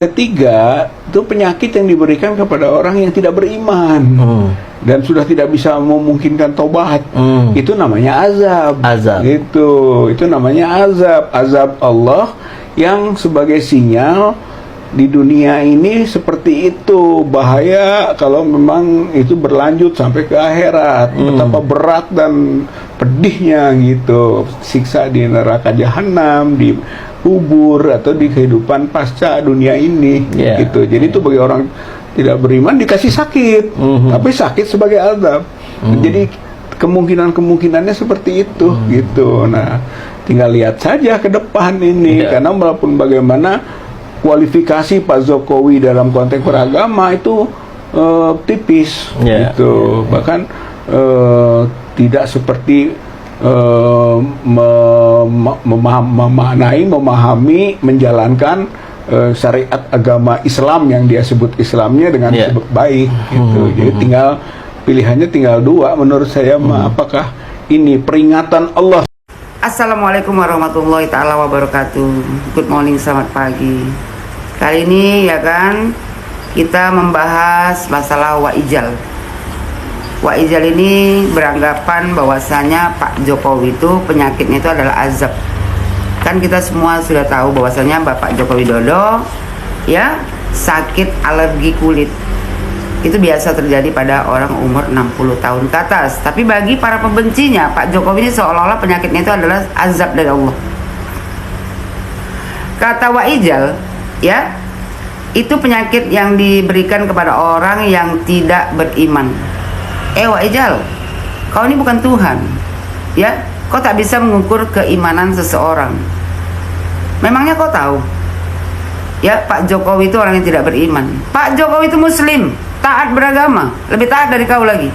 Ketiga, itu penyakit yang diberikan kepada orang yang tidak beriman dan sudah tidak bisa memungkinkan tobat. Itu namanya azab. Itu namanya azab. Azab Allah yang sebagai sinyal di dunia ini seperti itu. Bahaya kalau memang itu berlanjut sampai ke akhirat. Betapa berat dan pedihnya gitu siksa di neraka jahanam, di kubur atau di kehidupan pasca dunia ini gitu. Jadi itu bagi orang tidak beriman dikasih sakit, tapi sakit sebagai azab. Jadi kemungkinannya seperti itu gitu. Nah, tinggal lihat saja ke depan ini karena walaupun bagaimana kualifikasi Pak Jokowi dalam konteks beragama itu tipis gitu. Bahkan tidak seperti memahami, menjalankan syariat agama Islam yang dia sebut Islamnya dengan sebut baik gitu. Jadi pilihannya tinggal dua menurut saya. Apakah ini peringatan Allah? Assalamualaikum warahmatullahi ta'ala wabarakatuh. Good morning, selamat pagi. Kali ini ya kan kita membahas masalah Waijal. Waijal ini beranggapan bahwasanya Pak Jokowi itu penyakitnya itu adalah azab. Kan kita semua sudah tahu bahwasanya Bapak Joko Widodo ya sakit alergi kulit. Itu biasa terjadi pada orang umur 60 tahun ke atas. Tapi bagi para pembencinya, Pak Jokowi ini seolah-olah penyakitnya itu adalah azab dari Allah. Kata Waijal ya, itu penyakit yang diberikan kepada orang yang tidak beriman. Waijal, kau ini bukan Tuhan ya, kau tak bisa mengukur keimanan seseorang. Memangnya kau tahu ya Pak Jokowi itu orang yang tidak beriman. Pak Jokowi itu muslim, taat beragama, lebih taat dari kau lagi.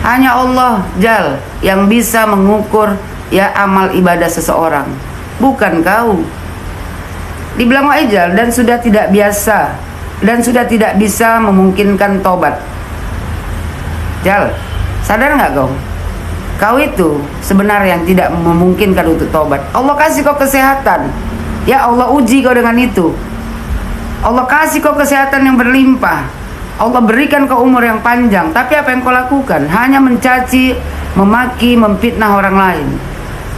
Hanya Allah Jal yang bisa mengukur ya amal ibadah seseorang, bukan kau. Dibilang Waijal dan sudah tidak biasa dan sudah tidak bisa memungkinkan tobat. Jal, sadar nggak kau? Kau itu sebenarnya yang tidak memungkinkan untuk tobat. Allah kasih kau kesehatan. Ya Allah uji kau dengan itu. Allah kasih kau kesehatan yang berlimpah. Allah berikan kau umur yang panjang. Tapi apa yang kau lakukan? Hanya mencaci, memaki, memfitnah orang lain.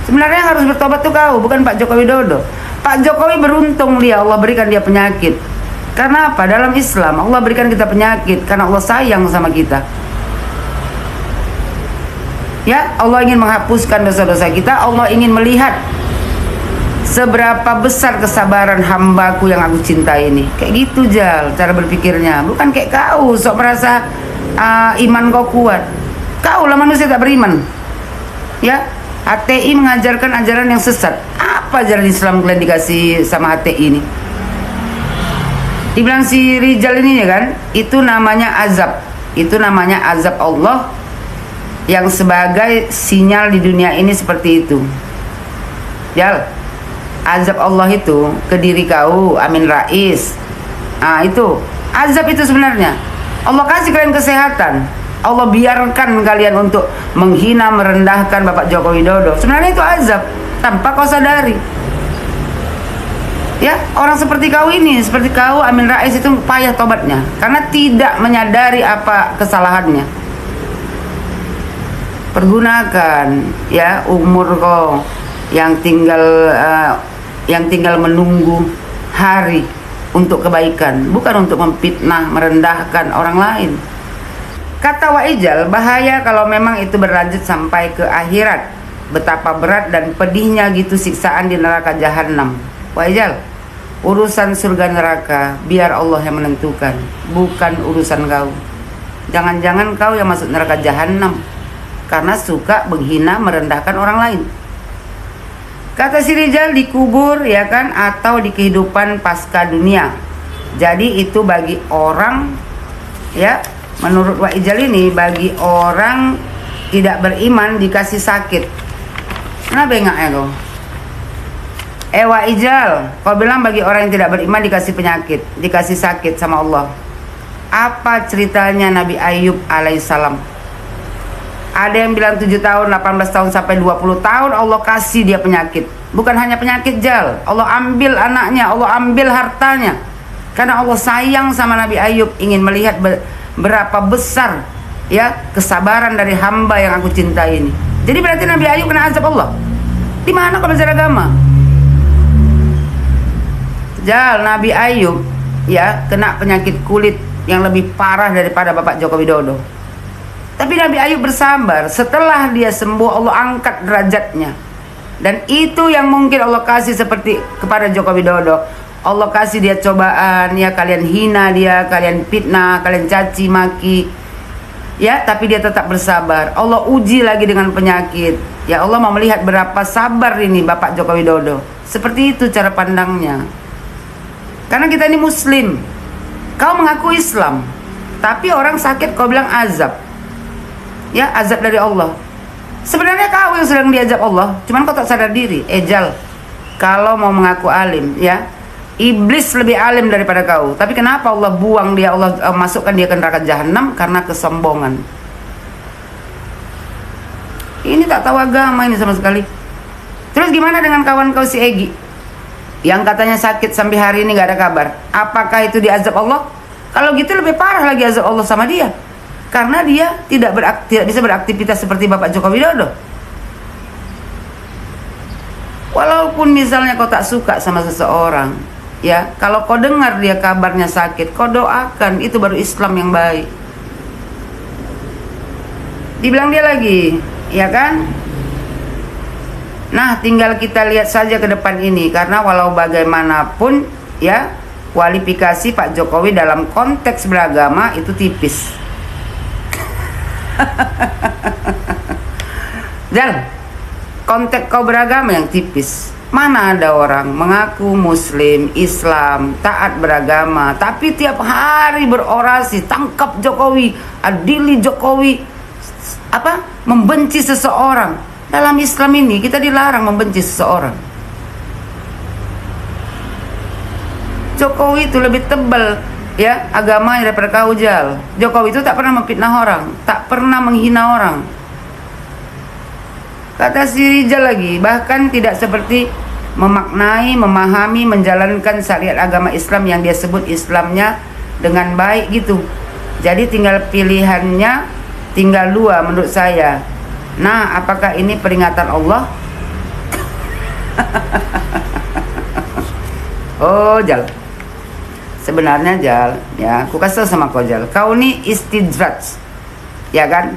Sebenarnya yang harus bertobat tuh kau, bukan Pak Joko Widodo. Pak Jokowi beruntung dia, Allah berikan dia penyakit. Karena apa? Dalam Islam Allah berikan kita penyakit karena Allah sayang sama kita. Ya, Allah ingin menghapuskan dosa-dosa kita. Allah ingin melihat seberapa besar kesabaran hambaku yang aku cintai ini. Kayak gitu Jal cara berpikirnya. Bukan kayak kau sok merasa iman kau kuat. Kau lah manusia tak beriman. Ya, HTI mengajarkan ajaran yang sesat. Apa ajaran Islam kalian dikasih sama HTI ini? Dibilang si Rijal ini ya kan, itu namanya azab. Itu namanya azab Allah yang sebagai sinyal di dunia ini seperti itu. Jal, azab Allah itu ke diri kau, Amin Rais. Nah itu, azab itu sebenarnya. Allah kasih kalian kesehatan. Allah biarkan kalian untuk menghina, merendahkan Bapak Joko Widodo. Sebenarnya itu azab, tanpa kau sadari. Ya, orang seperti kau ini, seperti kau Amin Rais itu payah tobatnya karena tidak menyadari apa kesalahannya. Pergunakan ya umur kau yang tinggal menunggu hari untuk kebaikan, bukan untuk memfitnah, merendahkan orang lain. Kata Waijal, bahaya kalau memang itu berlanjut sampai ke akhirat. Betapa berat dan pedihnya gitu siksaan di neraka jahanam. Waijal, urusan surga neraka biar Allah yang menentukan, bukan urusan kau. Jangan-jangan kau yang masuk neraka jahanam karena suka menghina, merendahkan orang lain. Kata si Rijal, dikubur ya kan, atau di kehidupan pasca dunia. Jadi itu bagi orang ya, menurut Waijal ini bagi orang tidak beriman dikasih sakit. Kenapa enggak ya kau? Waijal, kau bilang bagi orang yang tidak beriman dikasih penyakit, dikasih sakit sama Allah. Apa ceritanya Nabi Ayub alaihissalam? Ada yang bilang 7 tahun, 18 tahun sampai 20 tahun Allah kasih dia penyakit. Bukan hanya penyakit, Jal. Allah ambil anaknya, Allah ambil hartanya. Karena Allah sayang sama Nabi Ayub, ingin melihat berapa besar ya kesabaran dari hamba yang aku cintai ini. Jadi berarti Nabi Ayub kena azab Allah. Di mana kau belajar agama? Jal, Nabi Ayub ya kena penyakit kulit yang lebih parah daripada Bapak Joko Widodo. Tapi Nabi Ayub bersabar. Setelah dia sembuh, Allah angkat derajatnya. Dan itu yang mungkin Allah kasih seperti kepada Joko Widodo. Allah kasih dia cobaan, ya kalian hina dia, kalian fitnah, kalian caci maki. Ya, tapi dia tetap bersabar. Allah uji lagi dengan penyakit. Ya Allah mau melihat berapa sabar ini Bapak Joko Widodo. Seperti itu cara pandangnya. Karena kita ini muslim. Kau mengaku Islam, tapi orang sakit kau bilang azab. Ya, azab dari Allah. Sebenarnya kau yang sedang diazab Allah, cuman kau tak sadar diri. Jal, kalau mau mengaku alim, ya, iblis lebih alim daripada kau. Tapi kenapa Allah buang dia, Allah masukkan dia ke neraka jahanam? Karena kesombongan. Ini tak tahu agama ini sama sekali. Terus gimana dengan kawan kau si Egi, yang katanya sakit sampai hari ini gak ada kabar? Apakah itu diazab Allah? Kalau gitu lebih parah lagi azab Allah sama dia. Karena dia tidak bisa beraktivitas seperti Bapak Joko Widodo. Walaupun misalnya kau tak suka sama seseorang, ya, kalau kau dengar dia kabarnya sakit, kau doakan, itu baru Islam yang baik. Dibilang dia lagi, ya kan? Nah, tinggal kita lihat saja ke depan ini, karena walau bagaimanapun, ya, kualifikasi Pak Jokowi dalam konteks beragama itu tipis. Jal, konteks kau beragama yang tipis. Mana ada orang mengaku muslim, Islam, taat beragama, tapi tiap hari berorasi, tangkap Jokowi, adili Jokowi, membenci seseorang. Dalam Islam ini kita dilarang membenci seseorang. Jokowi itu lebih tebal ya agamanya daripada kau, Jal. Jokowi itu tak pernah memfitnah orang, tak pernah menghina orang. Kata si Rijal lagi, bahkan tidak seperti memaknai, memahami, menjalankan syariat agama Islam yang dia sebut Islamnya dengan baik gitu. Jadi tinggal pilihannya, tinggal dua menurut saya. Nah, apakah ini peringatan Allah? Oh, Jal. Sebenarnya, Jal, ya, aku kasih sama kau, Jal. Kau ini istidraj, ya kan?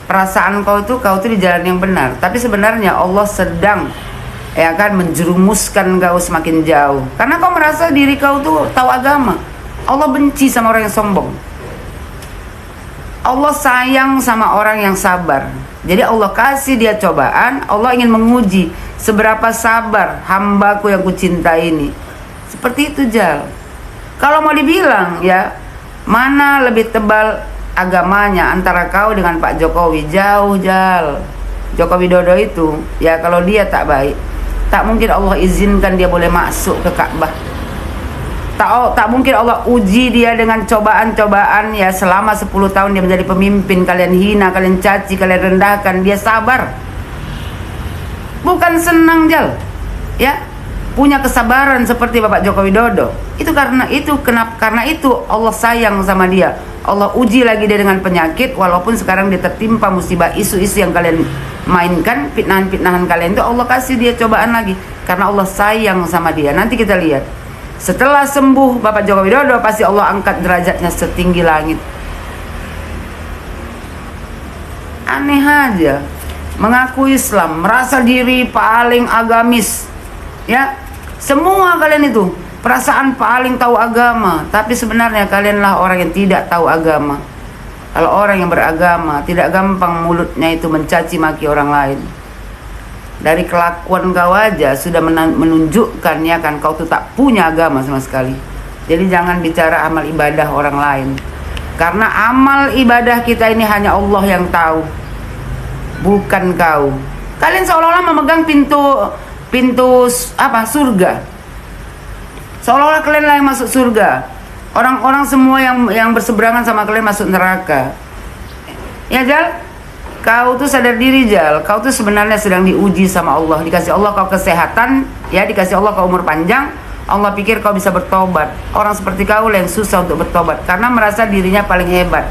Perasaan kau tuh di jalan yang benar. Tapi sebenarnya Allah sedang, ya kan, menjerumuskan kau semakin jauh. Karena kau merasa diri kau tuh tahu agama. Allah benci sama orang yang sombong. Allah sayang sama orang yang sabar. Jadi Allah kasih dia cobaan. Allah ingin menguji seberapa sabar hambaku yang kucintai ini. Seperti itu, Jal. Kalau mau dibilang ya, mana lebih tebal agamanya antara kau dengan Pak Jokowi? Jauh, Jal. Joko Widodo itu ya, kalau dia tak baik, tak mungkin Allah izinkan dia boleh masuk ke Ka'bah. Tak mungkin Allah uji dia dengan cobaan-cobaan ya selama 10 tahun dia menjadi pemimpin. Kalian hina, kalian caci, kalian rendahkan, dia sabar. Bukan senang, Jal. Ya, punya kesabaran seperti Bapak Joko Widodo. Karena itu Allah sayang sama dia. Allah uji lagi dia dengan penyakit. Walaupun sekarang dia tertimpa musibah, isu-isu yang kalian mainkan, fitnahan-fitnahan kalian itu, Allah kasih dia cobaan lagi karena Allah sayang sama dia. Nanti kita lihat, setelah sembuh Bapak Joko Widodo, pasti Allah angkat derajatnya setinggi langit. Aneh aja, mengaku Islam, merasa diri paling agamis, ya. Semua kalian itu perasaan paling tahu agama, tapi sebenarnya kalianlah orang yang tidak tahu agama. Kalau orang yang beragama, tidak gampang mulutnya itu mencaci maki orang lain. Dari kelakuan kau aja sudah menunjukkan ya kan, kau tuh tak punya agama sama sekali. Jadi jangan bicara amal ibadah orang lain, karena amal ibadah kita ini hanya Allah yang tahu, bukan kau. Kalian seolah-olah memegang pintu surga. Seolah-olah kalian lah yang masuk surga. Orang-orang semua yang berseberangan sama kalian masuk neraka. Ya, Jal? Kau tuh sadar diri, Jal. Kau tuh sebenarnya sedang diuji sama Allah. Dikasih Allah kau kesehatan, ya, dikasih Allah kau umur panjang. Allah pikir kau bisa bertobat. Orang seperti kau yang susah untuk bertobat karena merasa dirinya paling hebat.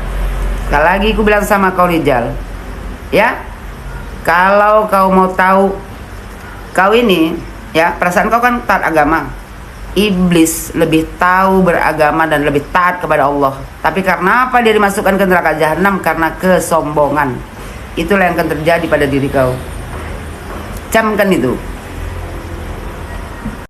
Sekali lagi aku bilang sama kau, Rijal, ya, kalau kau mau tahu, kau ini, ya, perasaan kau kan taat agama. Iblis lebih tahu beragama dan lebih taat kepada Allah. Tapi karena apa dia dimasukkan ke neraka jahanam? Karena kesombongan. Itulah yang akan terjadi pada diri kau. Camkan itu.